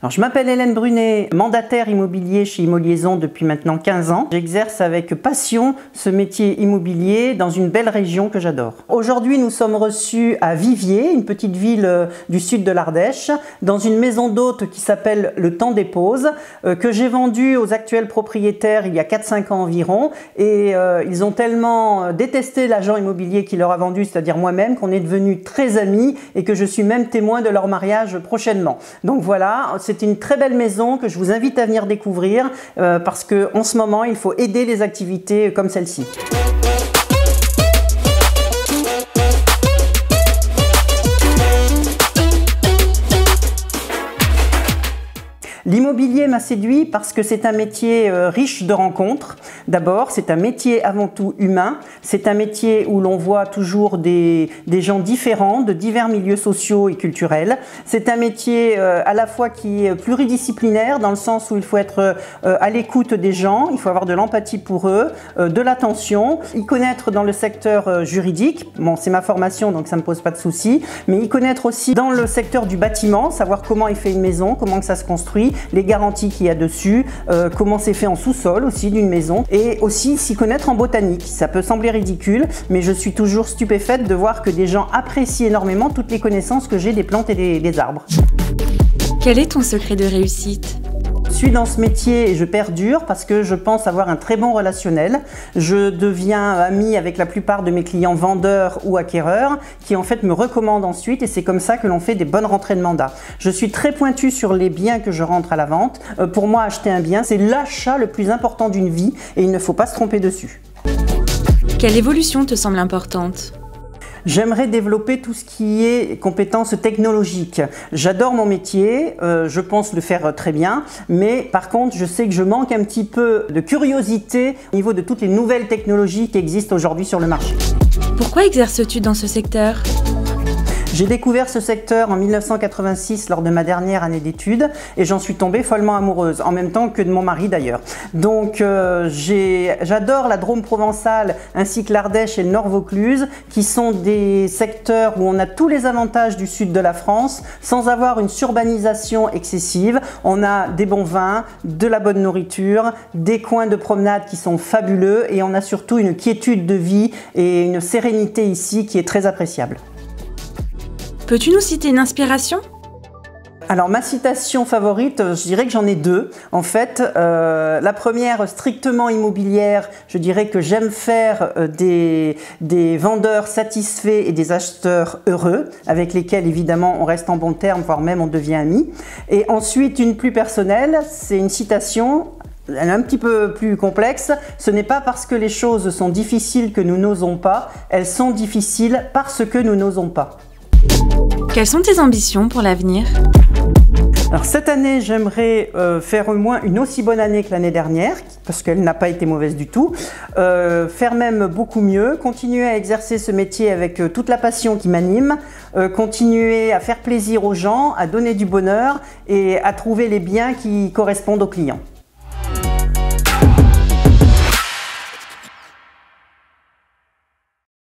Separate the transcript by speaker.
Speaker 1: Alors, je m'appelle Hélène Brunet, mandataire immobilier chez Immoliaison depuis maintenant 15 ans. J'exerce avec passion ce métier immobilier dans une belle région que j'adore. Aujourd'hui, nous sommes reçus à Viviers, une petite ville du sud de l'Ardèche, dans une maison d'hôtes qui s'appelle Le Temps des Pauses, que j'ai vendue aux actuels propriétaires il y a 4-5 ans environ. Et ils ont tellement détesté l'agent immobilier qui leur a vendu, c'est-à-dire moi-même, qu'on est devenus très amis et que je suis même témoin de leur mariage prochainement. Donc voilà, c'est une très belle maison que je vous invite à venir découvrir parce qu'en ce moment, il faut aider les activités comme celle-ci. L'immobilier m'a séduit parce que c'est un métier riche de rencontres. D'abord, c'est un métier avant tout humain. C'est un métier où l'on voit toujours des gens différents, de divers milieux sociaux et culturels. C'est un métier à la fois qui est pluridisciplinaire, dans le sens où il faut être à l'écoute des gens, il faut avoir de l'empathie pour eux, de l'attention, y connaître dans le secteur juridique. Bon, c'est ma formation, donc ça ne me pose pas de soucis, mais y connaître aussi dans le secteur du bâtiment, savoir comment est fait une maison, comment que ça se construit, les garanties qu'il y a dessus, comment c'est fait en sous-sol aussi d'une maison, et aussi s'y connaître en botanique. Ça peut sembler ridicule, mais je suis toujours stupéfaite de voir que des gens apprécient énormément toutes les connaissances que j'ai des plantes et des arbres.
Speaker 2: Quel est ton secret de réussite ?
Speaker 1: Je suis dans ce métier et je perdure parce que je pense avoir un très bon relationnel. Je deviens ami avec la plupart de mes clients vendeurs ou acquéreurs qui en fait me recommandent ensuite, et c'est comme ça que l'on fait des bonnes rentrées de mandat. Je suis très pointue sur les biens que je rentre à la vente. Pour moi, acheter un bien, c'est l'achat le plus important d'une vie et il ne faut pas se tromper dessus.
Speaker 2: Quelle évolution te semble importante ?
Speaker 1: J'aimerais développer tout ce qui est compétences technologiques. J'adore mon métier, je pense le faire très bien, mais par contre, je sais que je manque un petit peu de curiosité au niveau de toutes les nouvelles technologies qui existent aujourd'hui sur le marché.
Speaker 2: Pourquoi exerces-tu dans ce secteur ?
Speaker 1: J'ai découvert ce secteur en 1986 lors de ma dernière année d'études et j'en suis tombée follement amoureuse, en même temps que de mon mari d'ailleurs. Donc j'adore la Drôme provençale ainsi que l'Ardèche et le Nord Vaucluse, qui sont des secteurs où on a tous les avantages du sud de la France sans avoir une surbanisation excessive. On a des bons vins, de la bonne nourriture, des coins de promenade qui sont fabuleux et on a surtout une quiétude de vie et une sérénité ici qui est très appréciable.
Speaker 2: Peux-tu nous citer une inspiration ?
Speaker 1: Alors ma citation favorite, je dirais que j'en ai deux. En fait, la première strictement immobilière, je dirais que j'aime faire des vendeurs satisfaits et des acheteurs heureux, avec lesquels évidemment on reste en bons termes, voire même on devient amis. Et ensuite une plus personnelle, c'est une citation. Elle est un petit peu plus complexe. Ce n'est pas parce que les choses sont difficiles que nous n'osons pas, elles sont difficiles parce que nous n'osons pas.
Speaker 2: Quelles sont tes ambitions pour l'avenir ?
Speaker 1: Alors cette année, j'aimerais faire au moins une aussi bonne année que l'année dernière, parce qu'elle n'a pas été mauvaise du tout, faire même beaucoup mieux, continuer à exercer ce métier avec toute la passion qui m'anime, continuer à faire plaisir aux gens, à donner du bonheur et à trouver les biens qui correspondent aux clients.